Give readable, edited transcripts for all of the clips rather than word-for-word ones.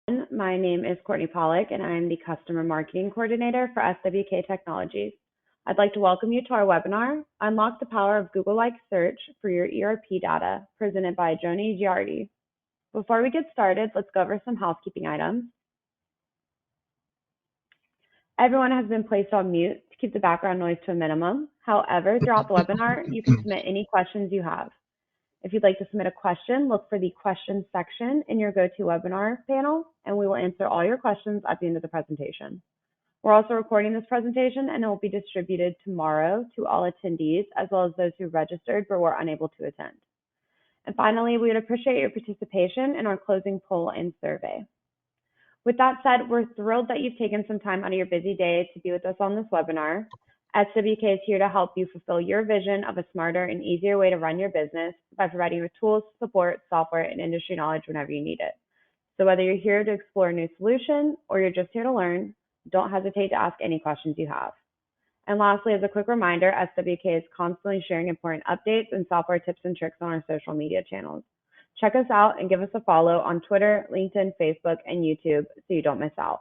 My name is Courtney Pollock, and I am the Customer Marketing Coordinator for SWK Technologies. I'd like to welcome you to our webinar, Unlock the Power of Google-like Search for Your ERP Data, presented by Joni Giardi. Before we get started, let's go over some housekeeping items. Everyone has been placed on mute to keep the background noise to a minimum. However, throughout the webinar, you can submit any questions you have. If you'd like to submit a question, look for the questions section in your GoToWebinar panel, and we will answer all your questions at the end of the presentation. We're also recording this presentation, and it will be distributed tomorrow to all attendees, as well as those who registered but were unable to attend. And finally, we would appreciate your participation in our closing poll and survey. With that said, we're thrilled that you've taken some time out of your busy day to be with us on this webinar. SWK is here to help you fulfill your vision of a smarter and easier way to run your business by providing you with tools, support, software, and industry knowledge whenever you need it. So whether you're here to explore a new solution or you're just here to learn, don't hesitate to ask any questions you have. And lastly, as a quick reminder, SWK is constantly sharing important updates and software tips and tricks on our social media channels. Check us out and give us a follow on Twitter, LinkedIn, Facebook, and YouTube so you don't miss out.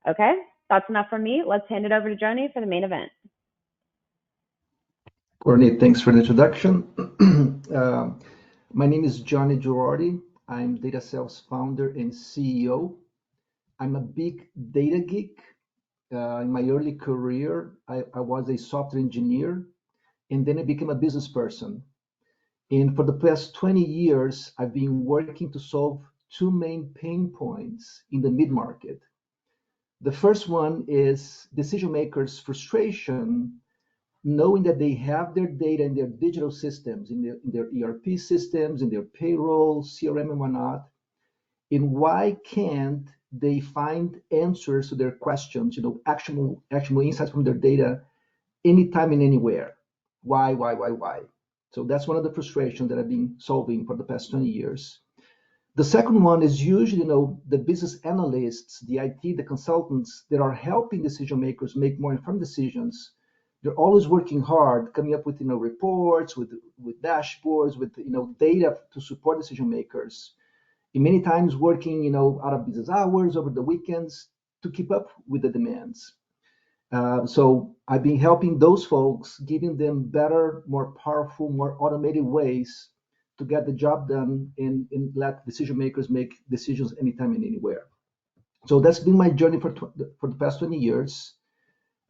Okay, that's enough from me. Let's hand it over to Joni for the main event. Courtney, thanks for the introduction. My name is Joni Giardi. I'm DataSelf's founder and CEO. I'm a big data geek. In my early career, I was a software engineer, and then I became a business person. And for the past 20 years, I've been working to solve two main pain points in the mid-market. The first one is decision makers' frustration knowing that they have their data in their digital systems, in their ERP systems, in their payroll, CRM, and whatnot. And why can't they find answers to their questions, actionable insights from their data anytime and anywhere? Why? So that's one of the frustrations that I've been solving for the past 20 years. The second one is usually, the business analysts, the IT, the consultants that are helping decision makers make more informed decisions. They're always working hard, coming up with, reports, with dashboards, with, data to support decision makers. And many times working, out of business hours, over the weekends, to keep up with the demands. So I've been helping those folks, giving them better, more powerful, more automated ways to get the job done and let decision makers make decisions anytime and anywhere. So that's been my journey for the past 20 years.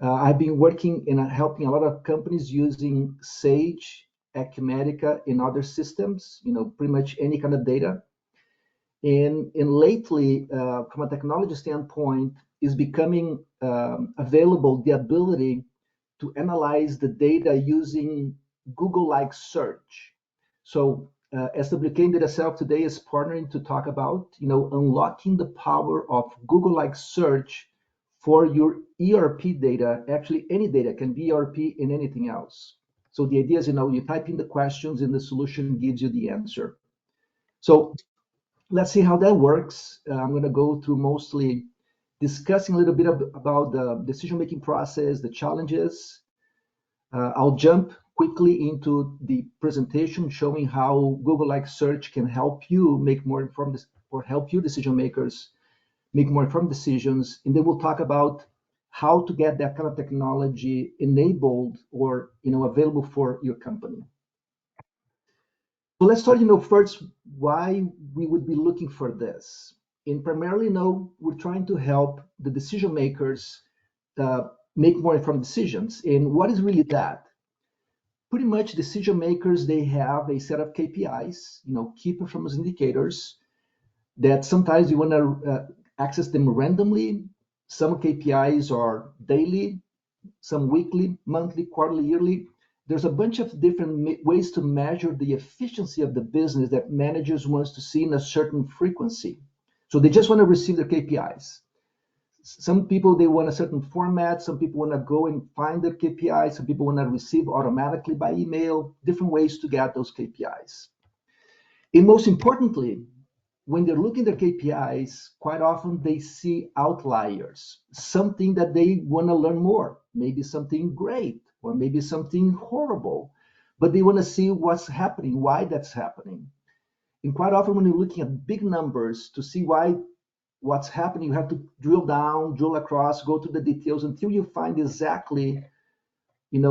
I've been working and helping a lot of companies using Sage, Acumatica, and other systems, pretty much any kind of data. And lately, from a technology standpoint, is becoming available the ability to analyze the data using Google-like search. So SWK and DataSelf today is partnering to talk about, unlocking the power of Google-like search for your ERP data. Actually, any data can be ERP and anything else. So the idea is, you type in the questions and the solution gives you the answer. So let's see how that works. I'm going to go through mostly discussing a little bit about the decision-making process, the challenges. I'll jump quickly into the presentation showing how Google-like search can help you make more informed, or help you decision makers make more informed decisions. And then we'll talk about how to get that kind of technology enabled or available for your company. So let's start, first why we would be looking for this. And primarily, we're trying to help the decision makers make more informed decisions. And what is really that? Pretty much decision makers, they have a set of KPIs, key performance indicators, that sometimes you want to access them randomly. Some KPIs are daily, some weekly, monthly, quarterly, yearly. There's a bunch of different ways to measure the efficiency of the business that managers want to see in a certain frequency. So they just want to receive their KPIs. Some people, they want a certain format. Some people want to go and find their KPIs. Some people want to receive automatically by email, different ways to get those KPIs. And most importantly, when they're looking at their KPIs, quite often they see outliers, something that they want to learn more, maybe something great, or maybe something horrible, but they want to see what's happening, why that's happening. And quite often when you're looking at big numbers to see why what's happening. You have to drill down, drill across, go to the details until you find exactly,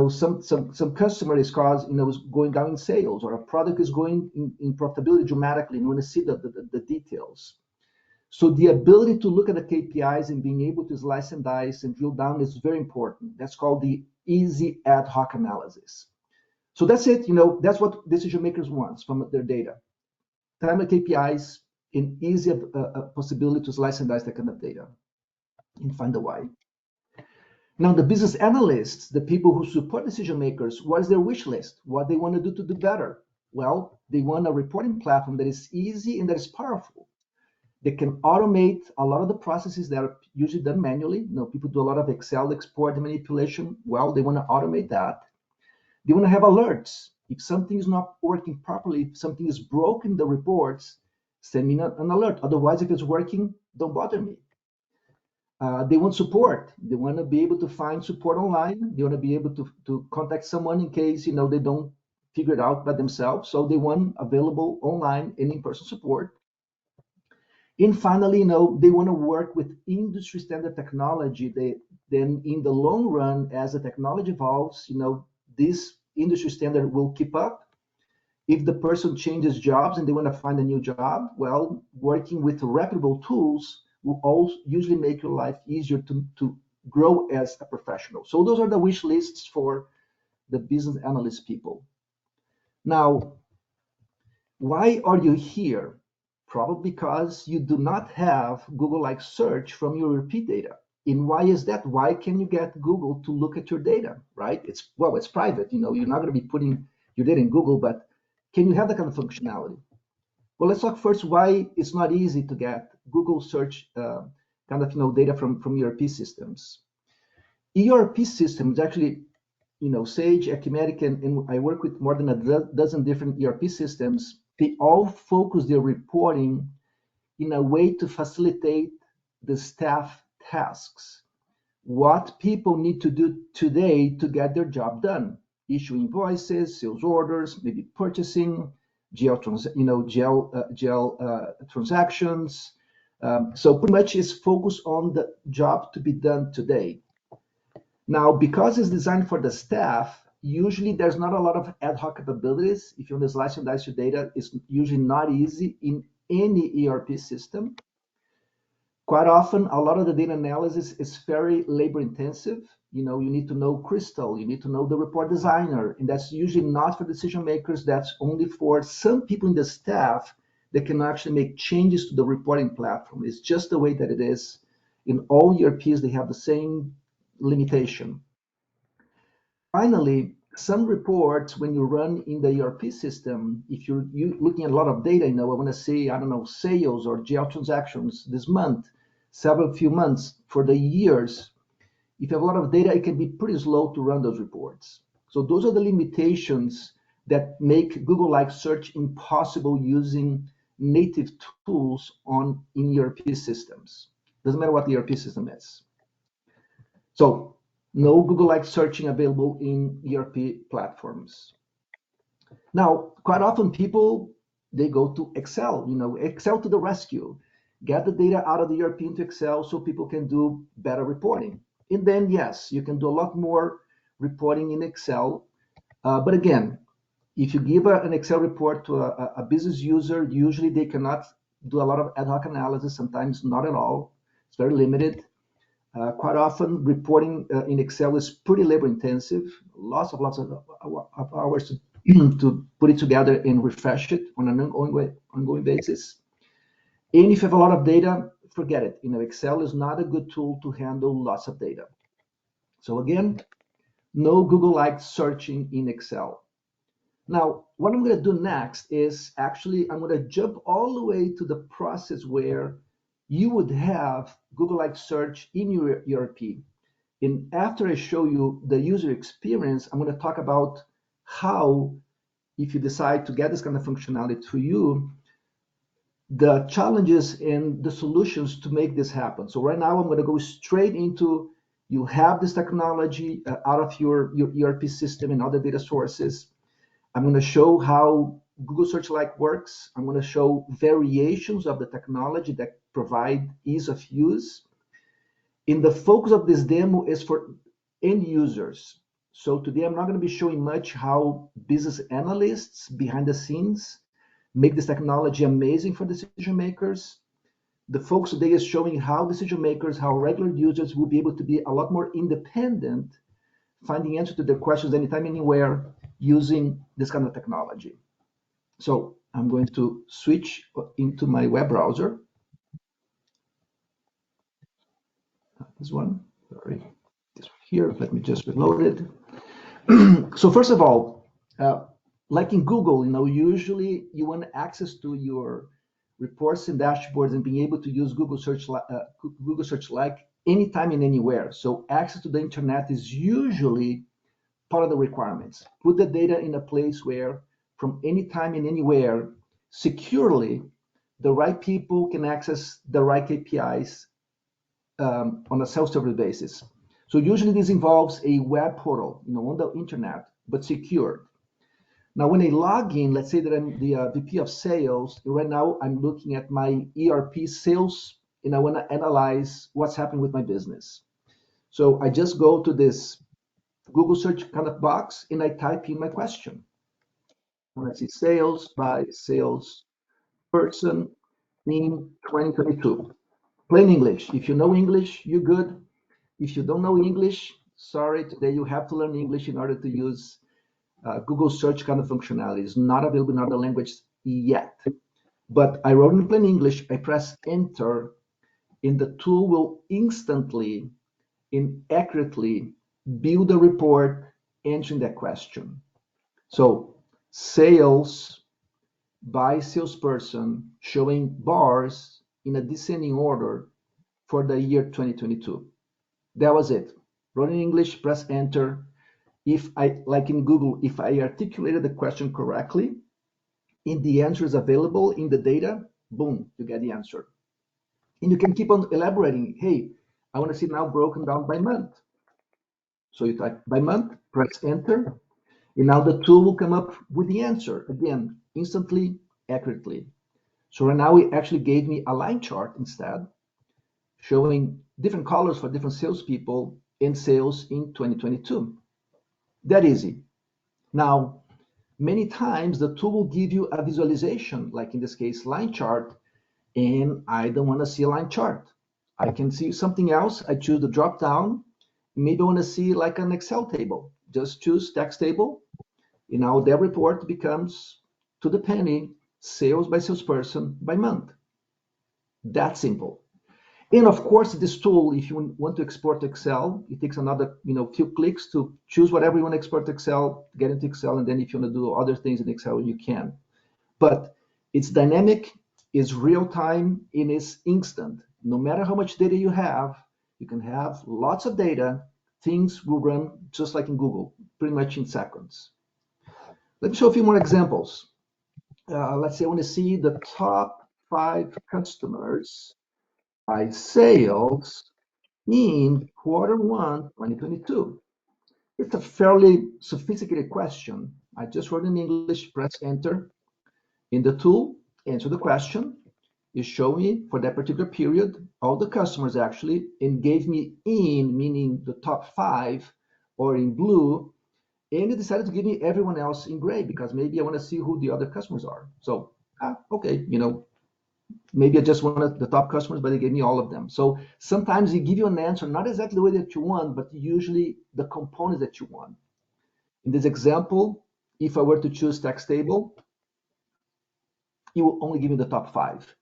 some customer is is going down in sales, or a product is going in profitability dramatically, and you want to see the details. So the ability to look at the KPIs and being able to slice and dice and drill down is very important. That's called the easy ad hoc analysis. So that's it. That's what decision makers want from their data. Timely KPIs, and easy possibility to slice and dice that kind of data and find the why. Now, the business analysts, the people who support decision makers, what is their wish list? What they want to do better? Well, they want a reporting platform that is easy and that is powerful. They can automate a lot of the processes that are usually done manually. People do a lot of Excel export and manipulation. Well, they want to automate that. They want to have alerts. If something is not working properly, if something is broken in the reports, send me an alert. Otherwise, if it's working, don't bother me. They want support. They want to be able to find support online. They want to be able to contact someone in case they don't figure it out by themselves. So they want available online and in-person support. And finally, they want to work with industry standard technology. Then in the long run, as the technology evolves, this industry standard will keep up. If the person changes jobs and they want to find a new job, well, working with reputable tools will also usually make your life easier to grow as a professional. So those are the wish lists for the business analyst people. Now, why are you here? Probably because you do not have Google-like search from your ERP data. And why is that? Why can you get Google to look at your data, right? It's private. You're not going to be putting your data in Google, but can you have that kind of functionality? Well, let's talk first why it's not easy to get Google search data from ERP systems. ERP systems actually, Sage, Acumatic, and I work with more than a dozen different ERP systems. They all focus their reporting in a way to facilitate the staff tasks. What people need to do today to get their job done: issue invoices, sales orders, maybe purchasing, GL transactions. So pretty much it's focused on the job to be done today. Now, because it's designed for the staff, usually there's not a lot of ad hoc capabilities. If you want to slice and dice your data, it's usually not easy in any ERP system. Quite often, a lot of the data analysis is very labor intensive. You need to know Crystal, you need to know the report designer, and that's usually not for decision makers. That's only for some people in the staff that can actually make changes to the reporting platform. It's just the way that it is. In all ERPs, they have the same limitation. Finally, some reports, when you run in the ERP system, if you're looking at a lot of data, I want to say, sales or GL transactions this month, few months, for the years, if you have a lot of data, it can be pretty slow to run those reports. So those are the limitations that make Google-like search impossible using native tools in ERP systems. Doesn't matter what the ERP system is. So no Google-like searching available in ERP platforms. Now, quite often people, they go to Excel, Excel to the rescue. Get the data out of the ERP into Excel so people can do better reporting. And then, yes, you can do a lot more reporting in Excel. But again, if you give an Excel report to a business user, usually they cannot do a lot of ad hoc analysis, sometimes not at all. It's very limited. Quite often, reporting in Excel is pretty labor intensive, lots of hours to put it together and refresh it on an ongoing basis. And if you have a lot of data, forget it. Excel is not a good tool to handle lots of data. So again, no Google-like searching in Excel. Now, what I'm going to do next is actually, I'm going to jump all the way to the process where you would have Google-like search in your ERP. And after I show you the user experience, I'm going to talk about how, if you decide to get this kind of functionality to you, the challenges and the solutions to make this happen. So right now I'm going to go straight into, you have this technology out of your ERP system and other data sources. I'm going to show how Google Search Lite works. I'm going to show variations of the technology that provide ease of use. And the focus of this demo is for end users. So today I'm not going to be showing much how business analysts behind the scenes make this technology amazing for decision makers. The focus today is showing how decision makers, how regular users will be able to be a lot more independent, finding answers to their questions anytime, anywhere, using this kind of technology. So I'm going to switch into my web browser. This one, sorry, this one here. Let me just reload it. So first of all, like in Google, usually you want access to your reports and dashboards and being able to use Google Search like anytime and anywhere. So access to the internet is usually part of the requirements. Put the data in a place where, from anytime and anywhere, securely, the right people can access the right KPIs on a self-service basis. So usually this involves a web portal, on the internet, but secured. Now, when I log in, let's say that I'm the VP of sales. Right now, I'm looking at my ERP sales, and I want to analyze what's happening with my business. So I just go to this Google search kind of box, and I type in my question. When I see sales by sales person in 2022. Plain English. If you know English, you're good. If you don't know English, sorry, today you have to learn English in order to use Google search kind of functionality. It's not available in other language yet. But I wrote in plain English, I press enter, and the tool will instantly and accurately build a report answering that question. So sales by salesperson showing bars in a descending order for the year 2022. That was it. Wrote in English, press enter. If I, like in Google, if I articulated the question correctly, and the answer is available in the data, boom, you get the answer. And you can keep on elaborating. Hey, I want to see now broken down by month. So you type by month, press enter, and now the tool will come up with the answer, again, instantly, accurately. So right now it actually gave me a line chart instead, showing different colors for different salespeople in sales in 2022. That easy. Now, many times the tool will give you a visualization, like in this case, line chart, and I don't want to see a line chart. I can see something else. I choose the drop down. Maybe I want to see like an Excel table. Just choose text table. Now that report becomes, to the penny, sales by salesperson by month. That simple. And of course, this tool, if you want to export to Excel, it takes another few clicks to choose whatever you want to export to Excel, get into Excel, and then if you want to do other things in Excel, you can. But it's dynamic, it's real time, and it's instant. No matter how much data you can have lots of data, things will run just like in Google, pretty much in seconds. Let me show a few more examples. Let's say I want to see the top 5 customers by sales in Q1 2022. It's a fairly sophisticated question. I just wrote in English, press enter. In the tool, answer the question. It showed me for that particular period, all the customers actually, and gave me in, meaning the top 5, or in blue, and it decided to give me everyone else in gray because maybe I want to see who the other customers are. So, okay, maybe I just wanted the top customers, but they gave me all of them. So sometimes they give you an answer, not exactly the way that you want, but usually the components that you want. In this example, if I were to choose text table, it will only give me the top 5.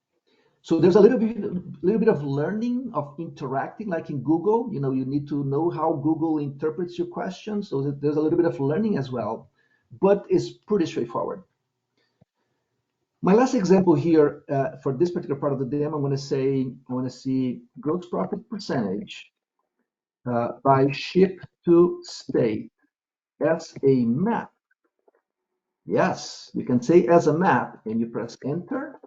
So there's a little bit of learning, of interacting, like in Google. You need to know how Google interprets your questions. So there's a little bit of learning as well, but it's pretty straightforward. My last example here for this particular part of the demo, I want to see gross profit percentage by ship to state as a map. Yes, you can say as a map, and you press enter,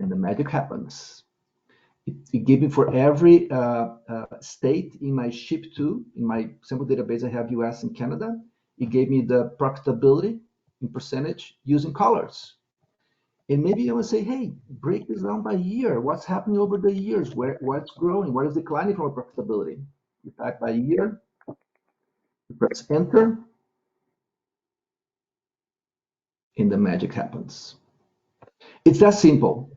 and the magic happens. It gave me for every state in my ship to, in my sample database, I have US and Canada. It gave me the profitability in percentage using colors. And maybe I would say, hey, break this down by year. What's happening over the years? What's growing? What is declining from a profitability? You type by year, you press enter, and the magic happens. It's that simple.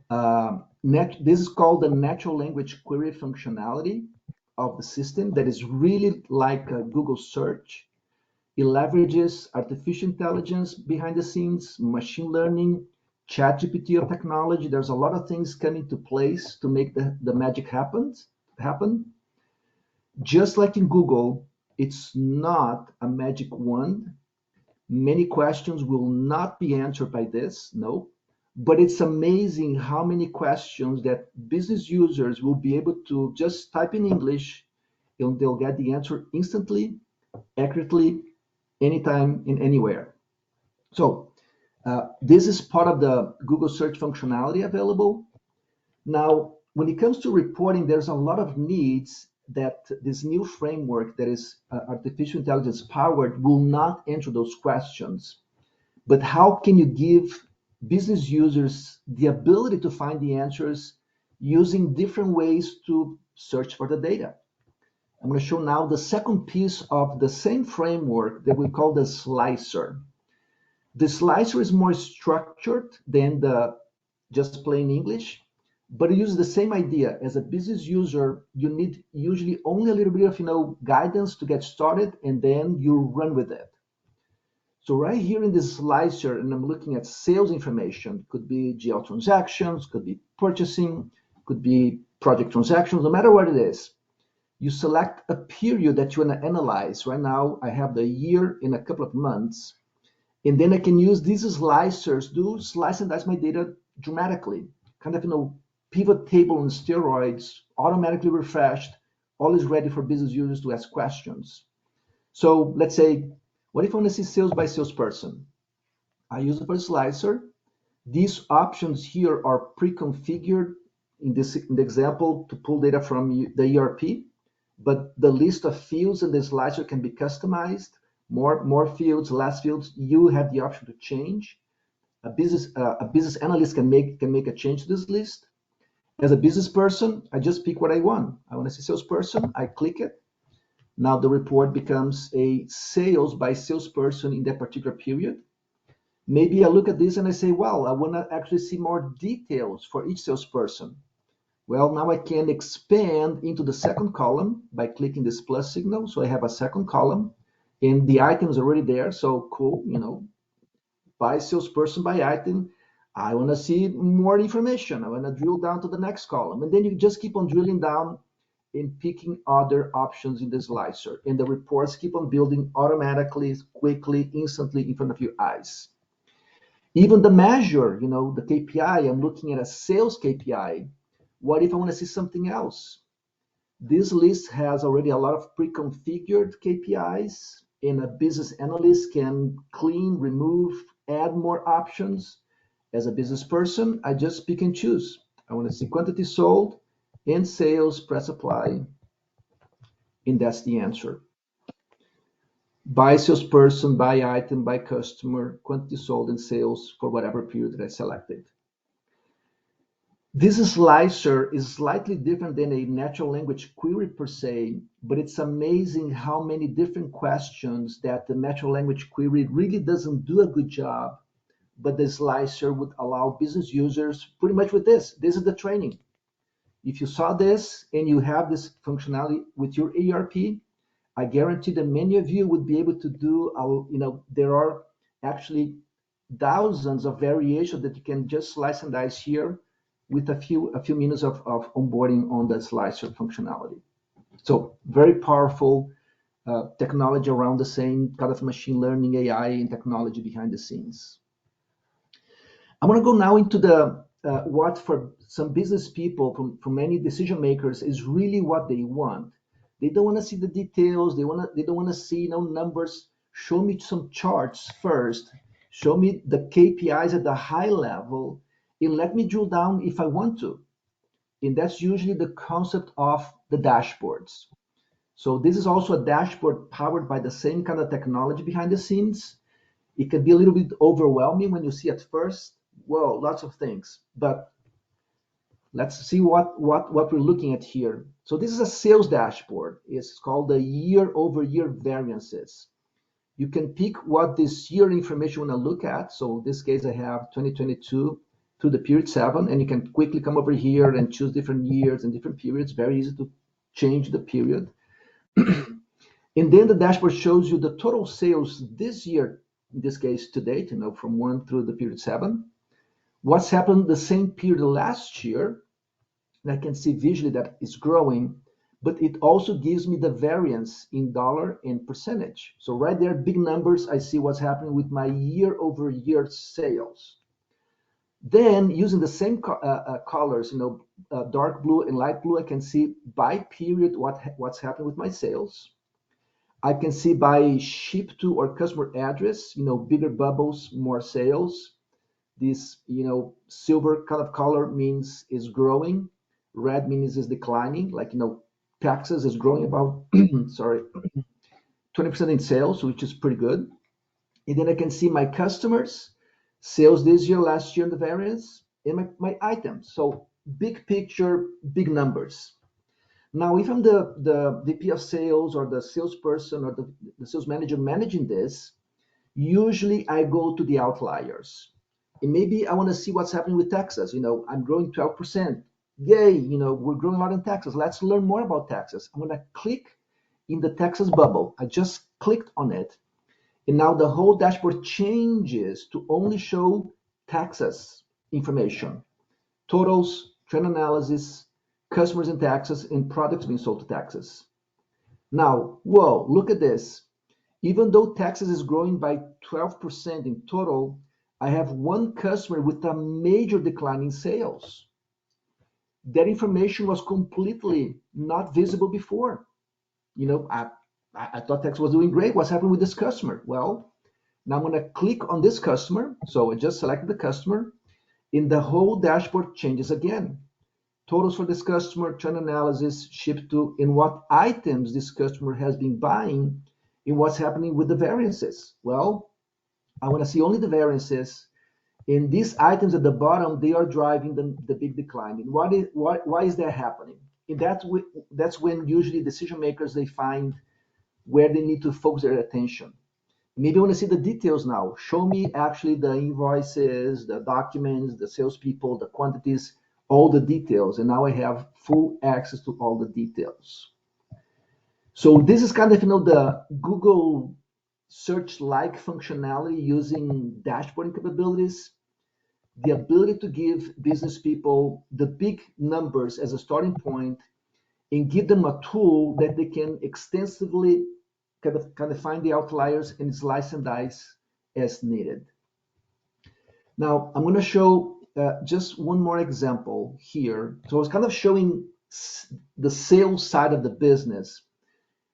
This is called the natural language query functionality of the system that is really like a Google search. It leverages artificial intelligence behind the scenes, machine learning, ChatGPT of technology. There's a lot of things coming to place to make the magic happen. Just like in Google, it's not a magic wand. Many questions will not be answered by this, no. But it's amazing how many questions that business users will be able to just type in English and they'll get the answer instantly, accurately, anytime and anywhere. So this is part of the Google search functionality available. Now, when it comes to reporting, there's a lot of needs that this new framework that is artificial intelligence powered will not answer those questions. But how can you give business users the ability to find the answers using different ways to search for the data? I'm going to show now the second piece of the same framework that we call the slicer. The slicer is more structured than the just plain English, but it uses the same idea. As a business user, you need usually only a little bit of guidance to get started, and then you run with it. So right here in this slicer, and I'm looking at sales information, could be GL transactions, could be purchasing, could be project transactions, no matter what it is. You select a period that you want to analyze. Right now, I have the year in a couple of months. And then I can use these slicers to slice and dice my data dramatically. Kind of, pivot table on steroids, automatically refreshed, always ready for business users to ask questions. So let's say, what if I want to see sales by salesperson? I use the first slicer. These options here are pre-configured in the example to pull data from the ERP, but the list of fields in the slicer can be customized. More fields, less fields. You have the option to change. A business analyst can make a change to this list. As a business person, I just pick what I want. I want to see salesperson. I click it. Now the report becomes a sales by salesperson in that particular period. Maybe I look at this and I say, well, I want to actually see more details for each salesperson. Well, now I can expand into the second column by clicking this plus signal. So I have a second column and the item is already there. So cool, by salesperson by item. I want to see more information. I want to drill down to the next column. And then you just keep on drilling down and picking other options in the slicer. And the reports keep on building automatically, quickly, instantly in front of your eyes. Even the measure, the KPI, I'm looking at a sales KPI. What if I want to see something else? This list has already a lot of pre-configured KPIs, and a business analyst can clean, remove, add more options. As a business person, I just pick and choose. I want to see quantity sold and sales, press apply, and that's the answer. By salesperson, by item, by customer, quantity sold and sales for whatever period that I selected. This slicer is slightly different than a natural language query per se, but it's amazing how many different questions that the natural language query really doesn't do a good job, but the slicer would allow business users pretty much with this. This is the training. If you saw this and you have this functionality with your ERP, I guarantee that many of you would be able to do, there are actually thousands of variations that you can just slice and dice here with a few minutes of onboarding on the slicer functionality. So very powerful technology around the same kind of machine learning, AI, and technology behind the scenes. I want to go now into the what for some business people, from many decision makers, is really what they want. They don't want to see the details. They don't want to see numbers. Show me some charts first. Show me the KPIs at the high level, and let me drill down if I want to. And that's usually the concept of the dashboards. So this is also a dashboard powered by the same kind of technology behind the scenes. It can be a little bit overwhelming when you see at first Whoa, lots of things. But let's see what we're looking at here. So this is a sales dashboard. It's called the year-over-year variances. You can pick what this year information you want to look at. So in this case, I have 2022 to the period 7, and you can quickly come over here and choose different years and different periods. Very easy to change the period. And then the dashboard shows you the total sales this year, in this case to date, from 1 through the period 7. What's happened the same period last year, and I can see visually that it's growing, but it also gives me the variance in dollar and percentage. So right there, big numbers, I see what's happening with my year-over-year sales. Then using the same colors, dark blue and light blue, I can see by period what's happening with my sales. I can see by ship to or customer address, bigger bubbles, more sales. This, silver kind of color means is growing. Red means is declining. Like, Texas is growing about, sorry, 20% in sales, which is pretty good. And then I can see my customers, sales this year, last year, and the variance, and my items. So big picture, big numbers. Now, if I'm the VP of sales or the salesperson or the sales manager managing this, usually I go to the outliers. And maybe I want to see what's happening with Texas. I'm growing 12%. Yay, we're growing a lot in Texas. Let's learn more about Texas. I'm going to click in the Texas bubble. I just clicked on it. And now the whole dashboard changes to only show Texas information, totals, trend analysis, customers in Texas, and products being sold to Texas. Now, whoa, look at this. Even though Texas is growing by 12% in total, I have one customer with a major decline in sales. That information was completely not visible before. I thought Texas was doing great. What's happening with this customer? Well, now I'm going to click on this customer. So I just selected the customer, and the whole dashboard changes again. Totals for this customer, trend analysis, shipped to, and what items this customer has been buying, and what's happening with the variances. Well, I want to see only the variances, and these items at the bottom, they are driving the big decline. And why is that happening? And that's when usually decision makers, they find where they need to focus their attention. Maybe I want to see the details now. Show me actually the invoices, the documents, the salespeople, the quantities, all the details. And now I have full access to all the details. So this is kind of, the Google search-like functionality using dashboarding capabilities, the ability to give business people the big numbers as a starting point and give them a tool that they can extensively kind of find the outliers and slice and dice as needed. Now, I'm going to show just one more example here. So I was kind of showing the sales side of the business.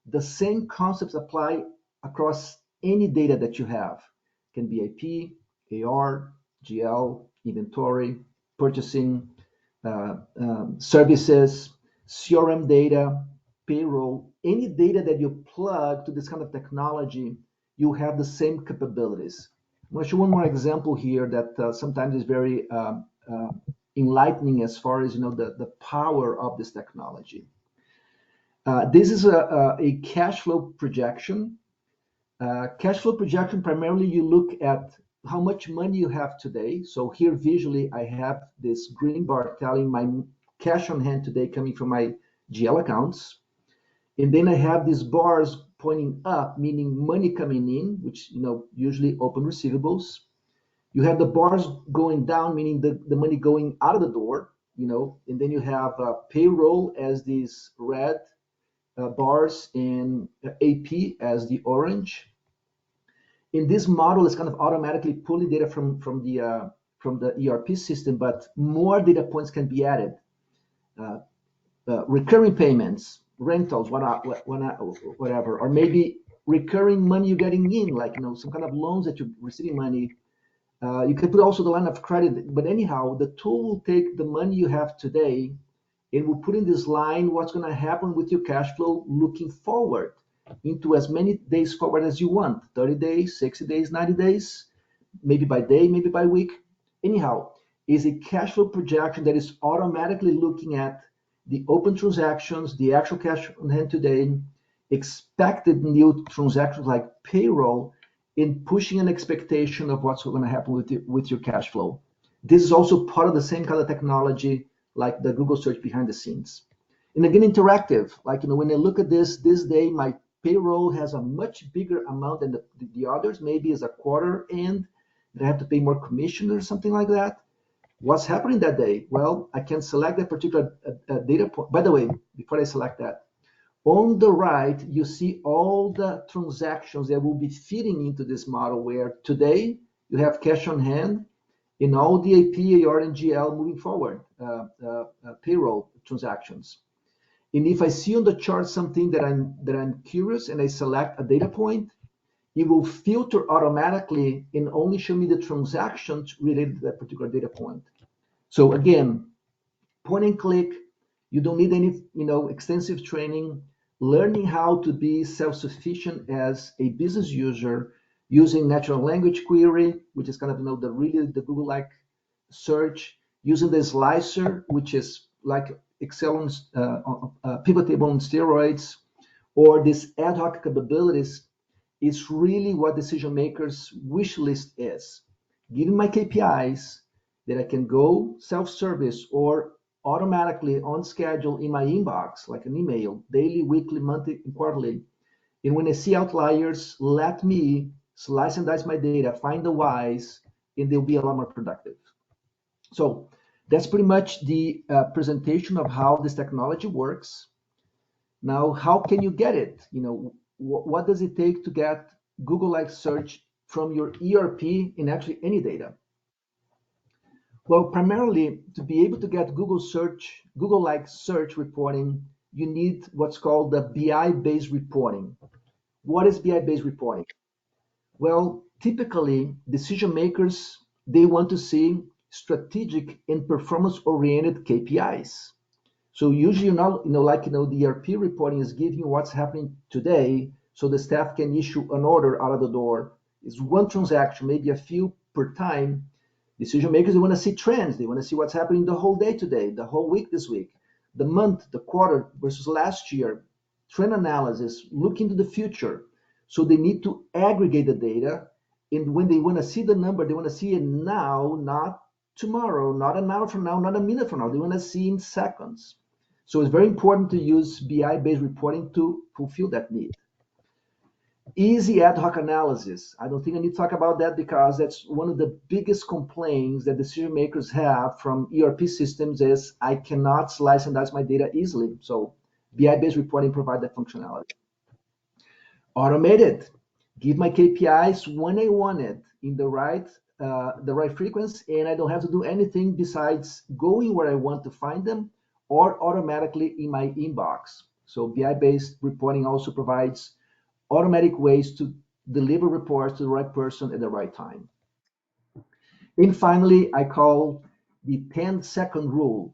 The same concepts apply across any data that you have. It can be AP, AR, GL, inventory, purchasing, services, CRM data, payroll, any data that you plug to this kind of technology, you have the same capabilities. I'm going to show one more example here that sometimes is very enlightening as far as the power of this technology. This is a cash flow projection. Cash flow projection, primarily you look at how much money you have today. So here visually, I have this green bar telling my cash on hand today coming from my GL accounts. And then I have these bars pointing up, meaning money coming in, which usually open receivables. You have the bars going down, meaning the money going out of the door, and then you have payroll as these red bars and AP as the orange. In this model, it's kind of automatically pulling data from the ERP system, but more data points can be added. Recurring payments, rentals, whatever, or maybe recurring money you're getting in, like some kind of loans that you're receiving money. You can put also the line of credit, but anyhow, the tool will take the money you have today and will put in this line what's going to happen with your cash flow looking forward into as many days forward as you want, 30 days, 60 days, 90 days, maybe by day, maybe by week. Anyhow, is a cash flow projection that is automatically looking at the open transactions, the actual cash on hand today, expected new transactions like payroll, in pushing an expectation of what's going to happen with your cash flow. This is also part of the same kind of technology like the Google search behind the scenes. And again, interactive. Like, when I look at this day, my payroll has a much bigger amount than the others. Maybe it's a quarter end that I have to pay more commission or something like that. What's happening that day? Well, I can select that particular data point. By the way, before I select that, on the right, you see all the transactions that will be feeding into this model, where today you have cash on hand in all the AP, AR, and GL moving forward, payroll transactions. And if I see on the chart something that I'm curious and I select a data point, it will filter automatically and only show me the transactions related to that particular data point. So again, point and click. You don't need any extensive training. Learning how to be self-sufficient as a business user using natural language query, which is kind of the Google-like search, using the slicer, which is like Excel pivot table on steroids, or this ad hoc capabilities, is really what decision makers wish list is. Given my KPIs that I can go self-service or automatically on schedule in my inbox, like an email, daily, weekly, monthly, and quarterly. And when I see outliers, let me slice and dice my data, find the whys, and they'll be a lot more productive. So that's pretty much the presentation of how this technology works. Now, how can you get it? What does it take to get Google-like search from your ERP in actually any data? Well, primarily to be able to get Google-like search reporting, you need what's called the BI-based reporting. What is BI-based reporting? Well, typically decision makers, they want to see strategic and performance-oriented KPIs. So usually, the ERP reporting is giving you what's happening today, so the staff can issue an order out of the door. It's one transaction, maybe a few per time. Decision makers, they want to see trends. They want to see what's happening the whole day today, the whole week this week, the month, the quarter versus last year, trend analysis, look into the future. So they need to aggregate the data. And when they want to see the number, they want to see it now, not tomorrow, not an hour from now, not a minute from now. They want to see in seconds. So it's very important to use BI-based reporting to fulfill that need. Easy ad hoc analysis. I don't think I need to talk about that because that's one of the biggest complaints that decision makers have from ERP systems is I cannot slice and dice my data easily. So BI-based reporting provides that functionality. Automated. Give my KPIs when I want it in the right frequency, and I don't have to do anything besides going where I want to find them or automatically in my inbox. So BI-based reporting also provides automatic ways to deliver reports to the right person at the right time. And finally, I call the 10-second rule.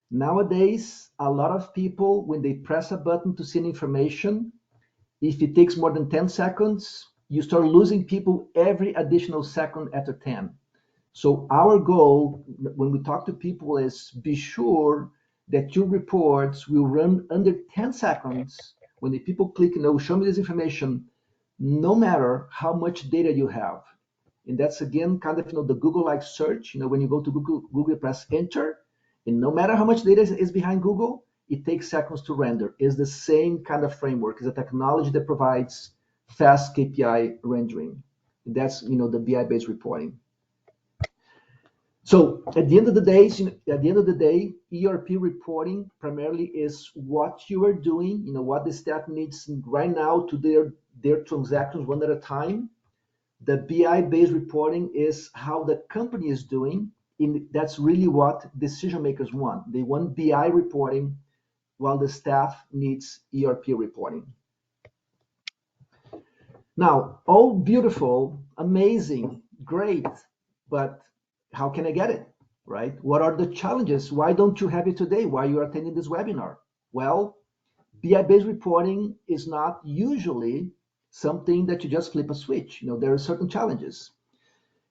Nowadays, a lot of people, when they press a button to send information, if it takes more than 10 seconds, you start losing people every additional second after 10. So our goal when we talk to people is be sure that your reports will run under 10 seconds when the people click, show me this information, no matter how much data you have. And that's again kind of the Google-like search. When you go to Google press enter, and no matter how much data is behind Google, it takes seconds to render. It's the same kind of framework. It's a technology that provides fast KPI rendering. And that's the BI-based reporting. So at the end of the day, ERP reporting primarily is what you are doing, what the staff needs right now to their transactions one at a time. The BI-based reporting is how the company is doing. That's really what decision makers want. They want BI reporting while the staff needs ERP reporting. Now, all beautiful, amazing, great, but how can I get it, right? What are the challenges? Why don't you have it today? Why you are attending this webinar? Well, BI-based reporting is not usually something that you just flip a switch. There are certain challenges.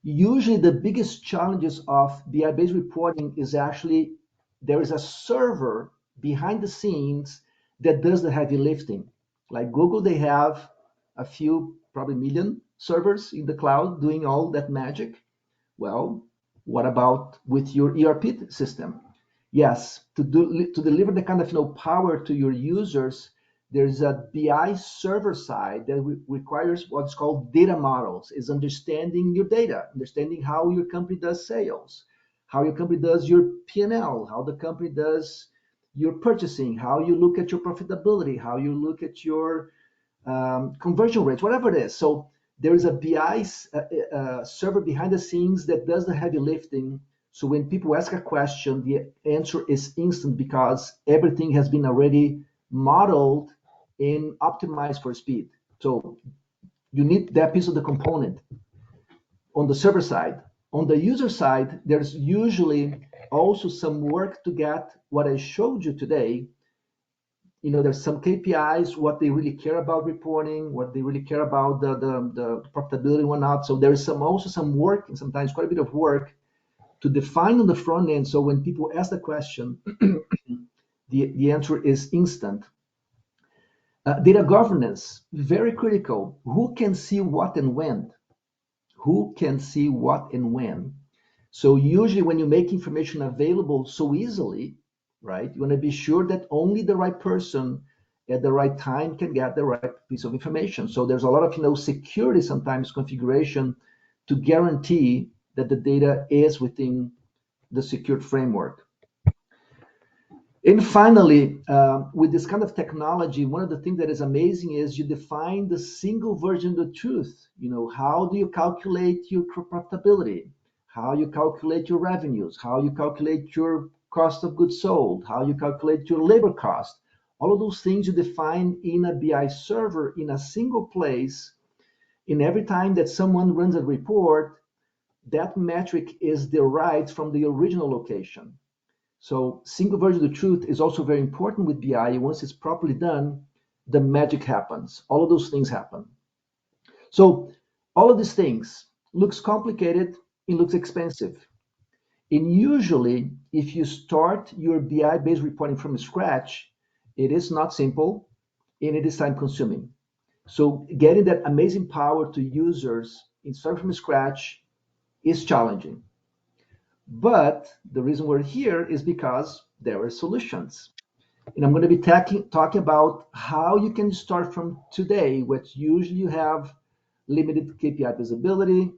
Usually the biggest challenges of BI-based reporting is actually there is a server behind the scenes that does the heavy lifting. Like Google, they have a few, probably million servers in the cloud doing all that magic. Well, what about with your ERP system? Yes, to deliver the kind of power to your users, there's a BI server side that requires what's called data models, is understanding your data, understanding how your company does sales, how your company does your P&L, how the company does your purchasing, how you look at your profitability, how you look at your conversion rates, whatever it is. So there is a BI server behind the scenes that does the heavy lifting. So when people ask a question, the answer is instant because everything has been already modeled and optimized for speed. So you need that piece of the component on the server side. On the user side, there's usually also some work to get what I showed you today. There's some KPIs, what they really care about reporting, what they really care about the profitability and whatnot. So there is also some work, and sometimes quite a bit of work to define on the front end. So when people ask the question, the answer is instant. Data governance, very critical. Who can see what and when? Who can see what and when? So usually when you make information available so easily, right, you want to be sure that only the right person at the right time can get the right piece of information. So there's a lot of security, sometimes configuration, to guarantee that the data is within the secured framework. And finally, with this kind of technology, one of the things that is amazing is you define the single version of the truth. How do you calculate your profitability? How you calculate your revenues? How you calculate your cost of goods sold? How you calculate your labor cost? All of those things you define in a BI server in a single place. And every time that someone runs a report, that metric is derived from the original location. So single version of the truth is also very important with BI. Once it's properly done, the magic happens. All of those things happen. So all of these things looks complicated, it looks expensive. And usually, if you start your BI-based reporting from scratch, it is not simple and it is time consuming. So getting that amazing power to users in starting from scratch is challenging. But the reason we're here is because there are solutions. And I'm going to be talking about how you can start from today, which usually you have limited KPI visibility,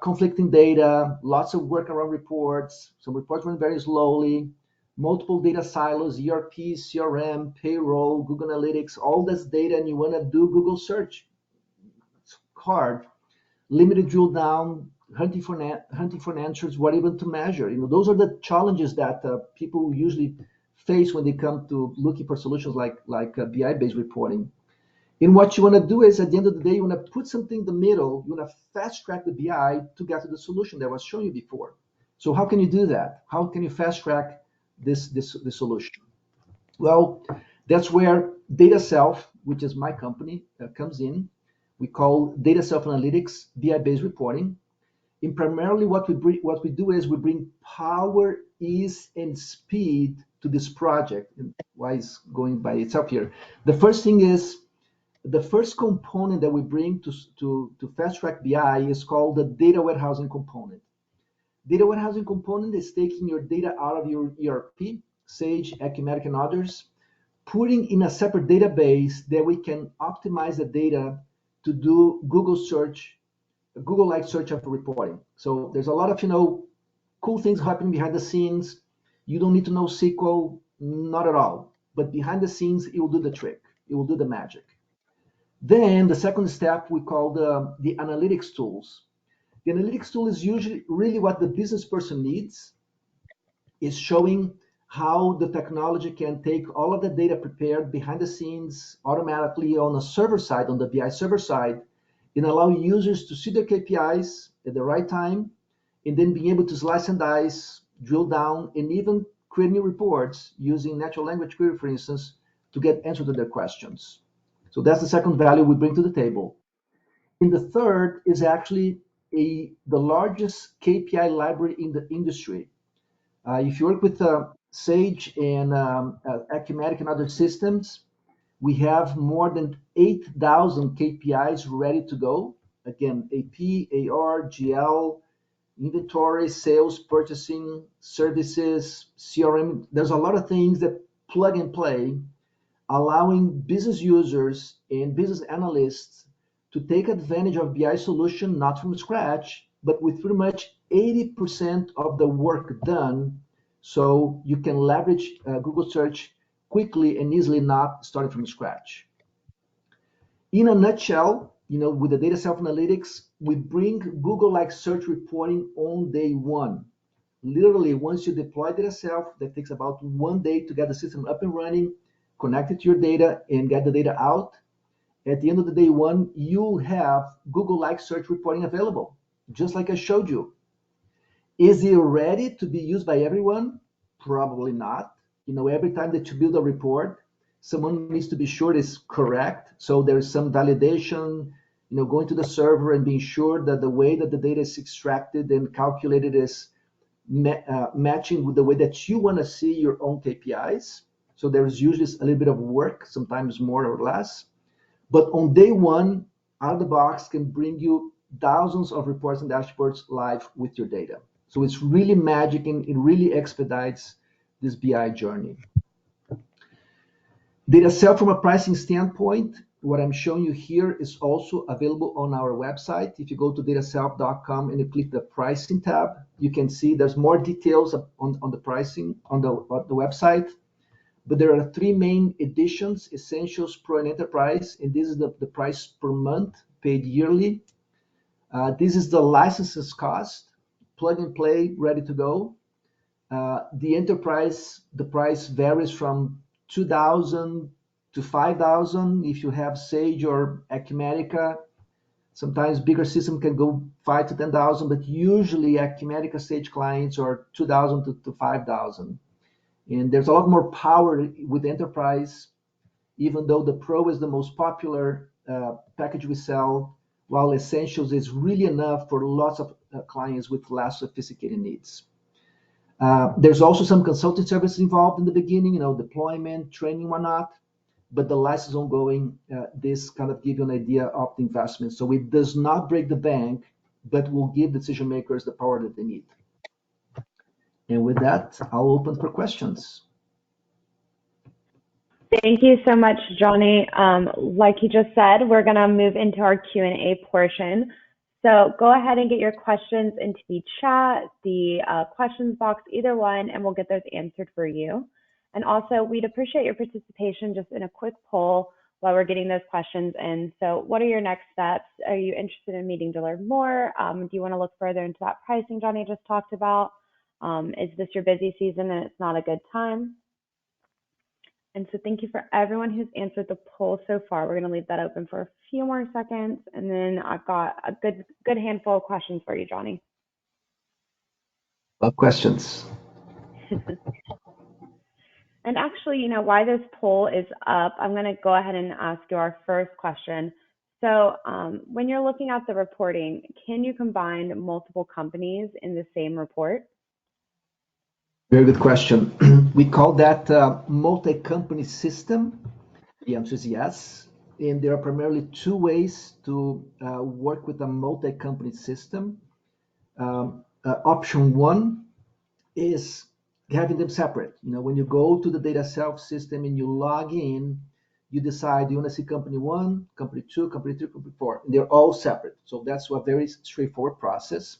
conflicting data, lots of work around reports. Some reports run very slowly, multiple data silos, ERP, CRM, payroll, Google Analytics, all this data, and you want to do Google search. It's hard. Limited drill down, hunting for answers, what even to measure. Those are the challenges that people usually face when they come to looking for solutions like BI-based reporting. And what you want to do is, at the end of the day, you want to put something in the middle. You want to fast track the BI to get to the solution that I was showing you before. So how can you do that? How can you fast track this solution? Well, that's where DataSelf, which is my company, comes in. We call DataSelf Analytics BI-based reporting. And primarily what we do is we bring power, ease, and speed to this project. And why it's going by itself here. The first thing is, the first component that we bring to fast track BI is called the data warehousing component. Data warehousing component is taking your data out of your ERP, Sage, Acumatic, and others, putting in a separate database that we can optimize the data to do Google-like search after reporting. So there's a lot of cool things happening behind the scenes. You don't need to know SQL, not at all. But behind the scenes, it will do the trick. It will do the magic. Then the second step we call the analytics tools. The analytics tool is usually really what the business person needs, is showing how the technology can take all of the data prepared behind the scenes automatically on a server side, on the BI server side, and allow users to see their KPIs at the right time, and then being able to slice and dice, drill down, and even create new reports using natural language query, for instance, to get answers to their questions. So that's the second value we bring to the table. And the third is actually the largest KPI library in the industry. If you work with Sage and Acumatic and other systems, we have more than 8,000 KPIs ready to go. Again, AP, AR, GL, inventory, sales, purchasing, services, CRM. There's a lot of things that plug and play, allowing business users and business analysts to take advantage of BI solution, not from scratch, but with pretty much 80% of the work done. So you can leverage Google search quickly and easily, not starting from scratch. In a nutshell, with the DataSelf Analytics, we bring Google-like search reporting on day one. Literally, once you deploy DataSelf, that takes about 1 day to get the system up and running, connect it to your data, and get the data out. At the end of the day one, you have Google-like search reporting available, just like I showed you. Is it ready to be used by everyone? Probably not. Every time that you build a report, someone needs to be sure it's correct. So there's some validation, going to the server and being sure that the way that the data is extracted and calculated is matching with the way that you want to see your own KPIs. So there's usually a little bit of work, sometimes more or less. But on day one, out of the box, can bring you thousands of reports and dashboards live with your data. So it's really magic, and it really expedites this BI journey. DataSelf from a pricing standpoint, what I'm showing you here is also available on our website. If you go to dataself.com and you click the pricing tab, you can see there's more details on the pricing on the website. But there are 3 main editions: Essentials, Pro, and Enterprise. And this is the price per month, paid yearly. This is the licenses cost, plug and play, ready to go. The Enterprise, the price varies from 2,000 to 5,000 if you have Sage or Acumatica. Sometimes bigger system can go 5 to 10,000, but usually Acumatica Sage clients are 2,000 to 5,000. And there's a lot more power with Enterprise, even though the Pro is the most popular package we sell, while Essentials is really enough for lots of clients with less sophisticated needs. There's also some consulting services involved in the beginning, deployment, training, whatnot, but the license ongoing, this kind of give you an idea of the investment. So it does not break the bank, but will give decision makers the power that they need. And with that, I'll open for questions. Thank you so much, Johnny. Like you just said, we're going to move into our Q&A portion. So go ahead and get your questions into the chat, the questions box, either one, and we'll get those answered for you. And also, we'd appreciate your participation just in a quick poll while we're getting those questions in. So what are your next steps? Are you interested in meeting to learn more? Do you want to look further into that pricing Johnny just talked about? Is this your busy season and it's not a good time? And so thank you for everyone who's answered the poll so far. We're going to leave that open for a few more seconds, and then I've got a good handful of questions for you, Johnny. Love questions. And actually, why this poll is up, I'm going to go ahead and ask you our first question. So when you're looking at the reporting, can you combine multiple companies in the same report? Very good question. We call that multi-company system. The answer is yes. And there are primarily 2 ways to work with a multi-company system. Option 1 is having them separate. When you go to the DataSelf system and you log in, you decide you want to see company 1, company 2, company 3, company 4. And they're all separate. So that's a very straightforward process.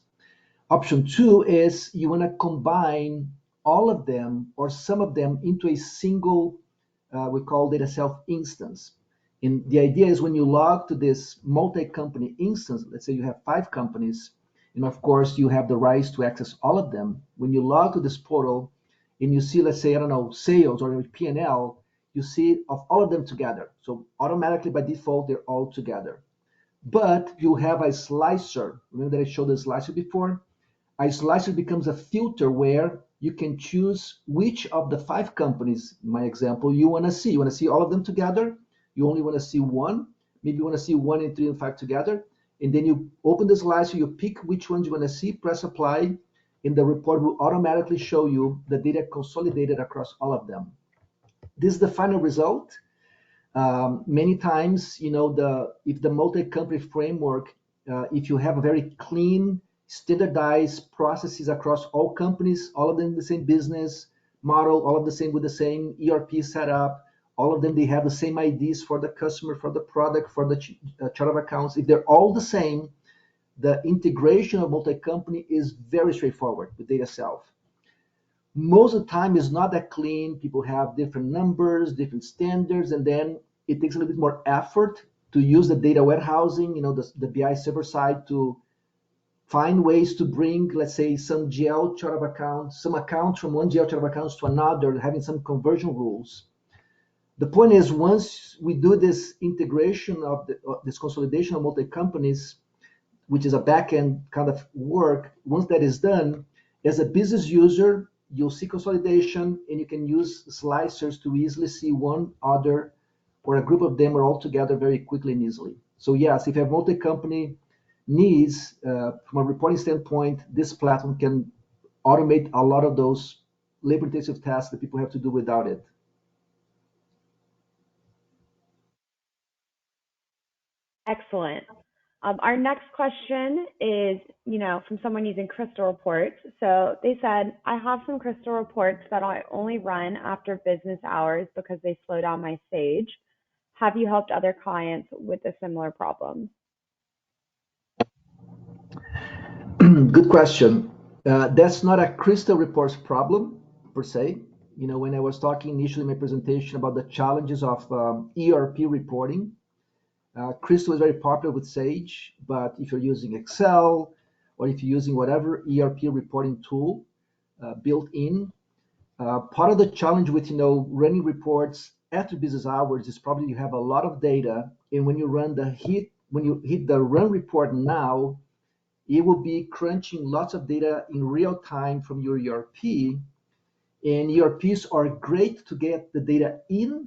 Option 2 is you want to combine all of them or some of them into a single, we call DataSelf instance. And the idea is when you log to this multi-company instance, let's say you have 5 companies, and of course you have the rights to access all of them. When you log to this portal and you see, let's say, I don't know, sales or P&L, you see of all of them together. So automatically by default, they're all together. But you have a slicer. Remember that I showed the slicer before? A slicer becomes a filter where you can choose which of the 5 companies, in my example, you want to see. You want to see all of them together? You only want to see one? Maybe you want to see 1 and 3 and 5 together? and then you open the slicer, you pick which ones you want to see, press apply, and the report will automatically show you the data consolidated across all of them. This is the final result. Many times, if the multi-company framework, if you have a very clean, standardized processes across all companies, all of them the same business model, all of the same with the same ERP setup, all of them they have the same IDs for the customer, for the product, for the chart of accounts. If they're all the same, the integration of multi-company is very straightforward with DataSelf. Most of the time is not that clean. People have different numbers, different standards, and then it takes a little bit more effort to use the data warehousing, the BI server side to find ways to bring, let's say, some GL chart of accounts, some accounts from one GL chart of accounts to another, having some conversion rules. The point is, once we do this integration of this consolidation of multi-companies, which is a back-end kind of work, once that is done, as a business user, you'll see consolidation, and you can use slicers to easily see one, other, or a group of them are all together very quickly and easily. So yes, if you have multi-company needs, from a reporting standpoint, this platform can automate a lot of those labor-intensive tasks that people have to do without it. Excellent. Our next question is, from someone using Crystal Reports. So they said, I have some Crystal Reports that I only run after business hours because they slow down my Sage. Have you helped other clients with a similar problem? Good question. That's not a Crystal Reports problem per se. When I was talking initially in my presentation about the challenges of ERP reporting, Crystal is very popular with Sage, but if you're using Excel or if you're using whatever ERP reporting tool built in, part of the challenge with running reports after business hours is probably you have a lot of data, and when you hit the run report now, it will be crunching lots of data in real time from your ERP, and ERPs are great to get the data in,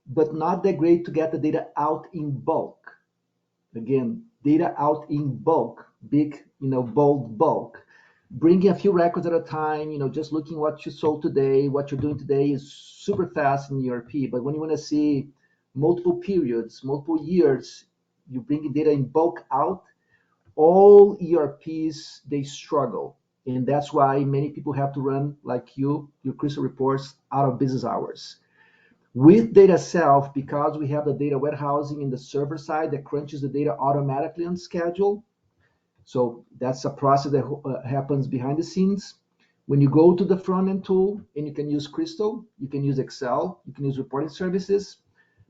but not that great to get the data out in bulk. Again, data out in bulk, big, bold bulk. Bringing a few records at a time, just looking what you sold today, what you're doing today is super fast in ERP. But when you want to see multiple periods, multiple years, you bring data in bulk out, all ERPs, they struggle. And that's why many people have to run, like your Crystal Reports, out of business hours. With DataSelf, because we have the data warehousing in the server side that crunches the data automatically on schedule, so that's a process that happens behind the scenes. When you go to the front-end tool, and you can use Crystal, you can use Excel, you can use reporting services,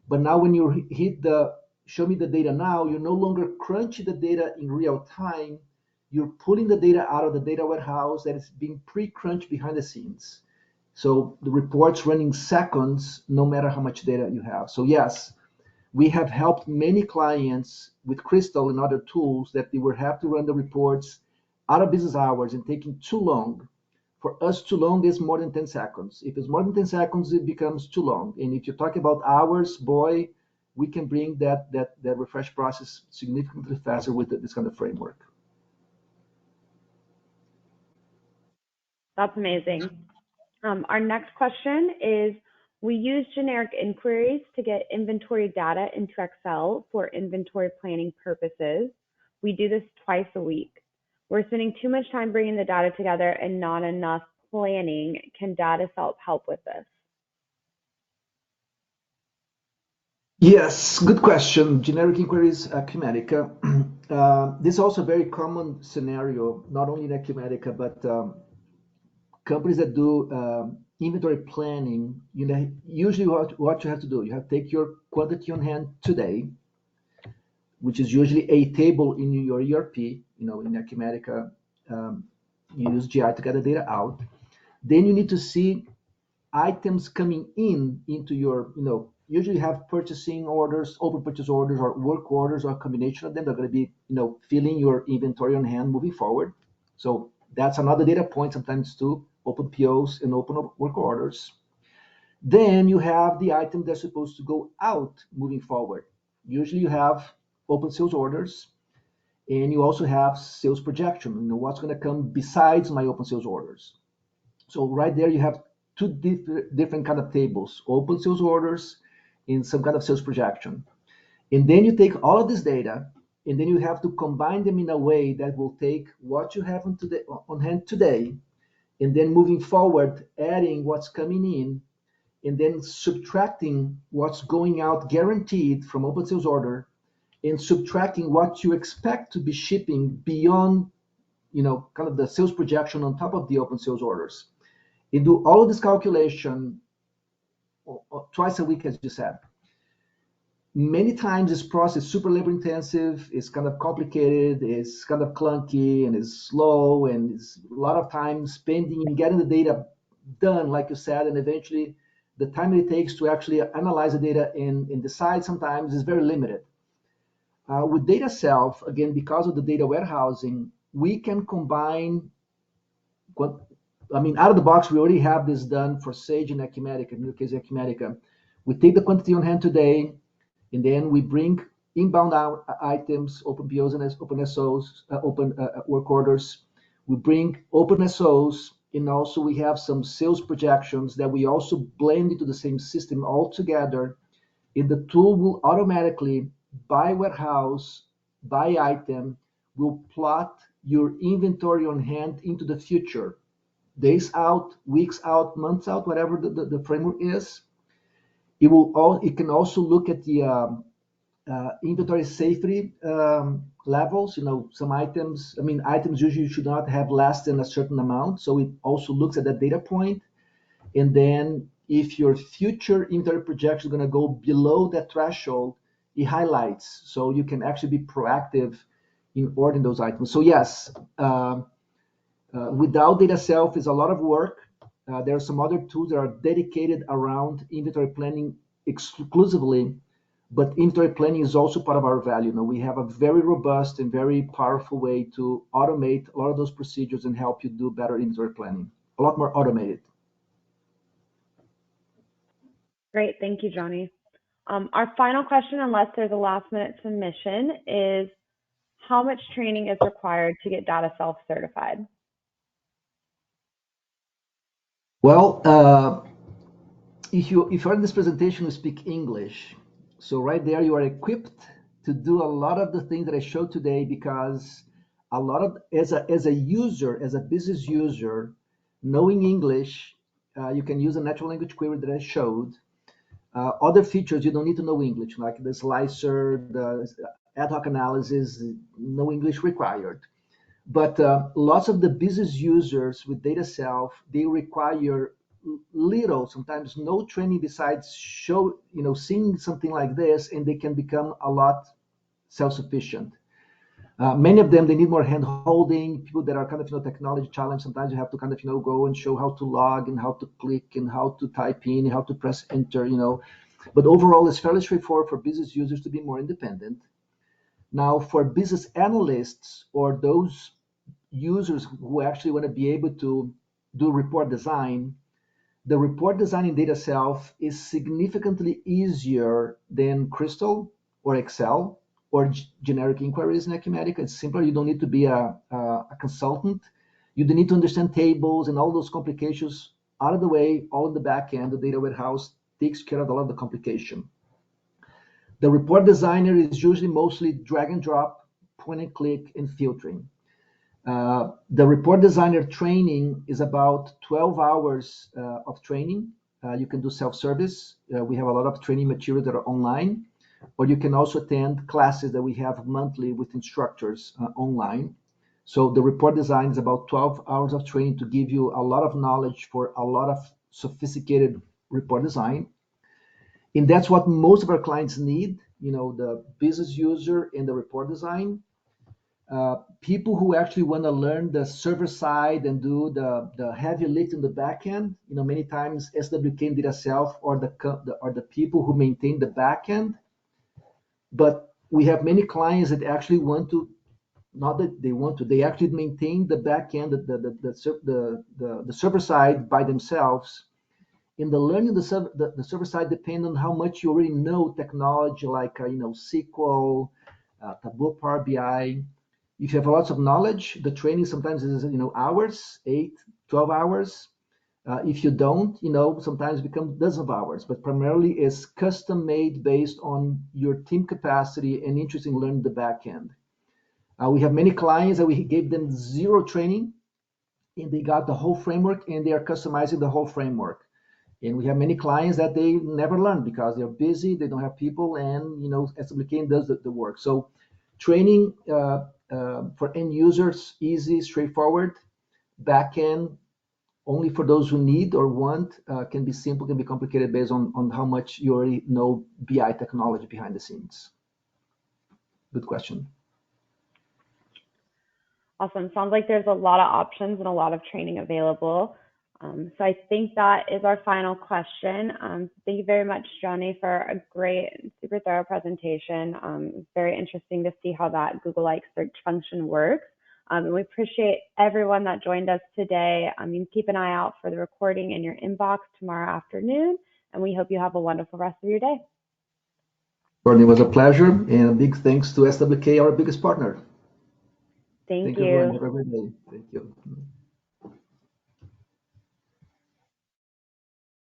but now when you hit the show me the data now, you're no longer crunching the data in real time, you're pulling the data out of the data warehouse that is being pre-crunched behind the scenes. So the report's running seconds, no matter how much data you have. So yes, we have helped many clients with Crystal and other tools that they would have to run the reports out of business hours and taking too long. For us, too long is more than 10 seconds. If it's more than 10 seconds, it becomes too long. And if you talk about hours, boy, we can bring that refresh process significantly faster with this kind of framework. That's amazing. Our next question is, we use generic inquiries to get inventory data into Excel for inventory planning purposes. We do this twice a week. We're spending too much time bringing the data together and not enough planning. Can DataSelf help with this? Yes, good question. Generic inquiries, Acumatica. This is also a very common scenario, not only in Acumatica, but companies that do inventory planning. Usually what you have to do, you have to take your quantity on hand today, which is usually a table in your ERP. In Acumatica, you use GI to get the data out. Then you need to see items coming into your, usually you have purchasing orders, open purchase orders, or work orders, or a combination of them. They're going to be, filling your inventory on hand moving forward. So that's another data point sometimes too, open POs and open work orders. Then you have the item that's supposed to go out moving forward. Usually you have open sales orders, And you also have sales projection, what's going to come besides my open sales orders. So right there you have two different kind of tables, open sales orders and some kind of sales projection. And then you take all of this data and then you have to combine them in a way that will take what you have on hand today, and then moving forward, adding what's coming in, and then subtracting what's going out guaranteed from open sales order, and subtracting what you expect to be shipping beyond, kind of the sales projection on top of the open sales orders. And do all of this calculation twice a week, as you said. Many times this process is super labor intensive, it's kind of complicated, it's kind of clunky, and it's slow, and it's a lot of time spending in getting the data done, like you said, and eventually the time it takes to actually analyze the data and decide sometimes is very limited. With DataSelf, again, because of the data warehousing, we can combine, out of the box, we already have this done for Sage and Acumatica, in your case, Acumatica. We take the quantity on hand today, and then we bring inbound items, open POs and open SOs, open work orders. We bring open SOs, and also we have some sales projections that we also blend into the same system all together. And the tool will automatically, by warehouse, by item, will plot your inventory on hand into the future, days out, weeks out, months out, whatever the framework is. It can also look at the inventory safety levels. Some items, items usually should not have less than a certain amount. So it also looks at that data point. And then if your future inventory projection is going to go below that threshold, it highlights. So you can actually be proactive in ordering those items. So yes, without DataSelf is a lot of work. There are some other tools that are dedicated around inventory planning exclusively, but inventory planning is also part of our value. We have a very robust and very powerful way to automate a lot of those procedures and help you do better inventory planning, a lot more automated. Great. Thank you, Johnny. Our final question, unless there's a last minute submission, is how much training is required to get DataSelf certified? Well, if you're in this presentation, you speak English. So right there, you are equipped to do a lot of the things that I showed today, because a lot of, as a user, as a business user, knowing English, you can use a natural language query that I showed. Other features, you don't need to know English, like the slicer, the ad-hoc analysis, no English required. But lots of the business users with DataSelf, they require little, sometimes no training besides seeing something like this, and they can become a lot self-sufficient. Many of them, they need more hand holding. People that are kind of technology challenged, sometimes you have to kind of go and show how to log and how to click and how to type in, how to press enter. But overall, it's fairly straightforward for business users to be more independent. Now, for business analysts or those users who actually want to be able to do report design, the report design in DataSelf is significantly easier than Crystal or Excel or generic inquiries in Acumatica. It's simpler. You don't need to be a consultant. You don't need to understand tables and all those complications out of the way. All in the back end, the data warehouse takes care of a lot of the complication. The report designer is usually mostly drag and drop, point and click, and filtering. The report designer training is about 12 hours of training. You can do self-service. We have a lot of training materials that are online, or you can also attend classes that we have monthly with instructors online. So the report design is about 12 hours of training to give you a lot of knowledge for a lot of sophisticated report design. And that's what most of our clients need, the business user and the report design. People who actually want to learn the server side and do the heavy lift in the back end, many times SWK and DataSelf or the people who maintain the back end. But we have many clients that actually want to, not that they want to, they actually maintain the back end, the server side by themselves. In the learning the server side depends on how much you already know technology like SQL, Tableau, Power BI. If you have lots of knowledge, the training sometimes is hours, 8, 12 hours. If you don't, sometimes it becomes dozens of hours, but primarily is custom made based on your team capacity and interest in learning the back end. We have many clients that we gave them zero training and they got the whole framework and they are customizing the whole framework. And we have many clients that they never learn because they're busy, they don't have people, and SWK does the work. So training for end users, easy, straightforward. Back end, only for those who need or want, can be simple, can be complicated based on how much you already know BI technology behind the scenes. Good question. Awesome. Sounds like there's a lot of options and a lot of training available. So I think that is our final question. Thank you very much, Johnny, for a great, super thorough presentation. It's very interesting to see how that Google-like search function works. And we appreciate everyone that joined us today. You can keep an eye out for the recording in your inbox tomorrow afternoon, and we hope you have a wonderful rest of your day. Courtney, it was a pleasure, and a big thanks to SWK, our biggest partner. Thank Thank you, everyone. you. Have a great day. Thank you.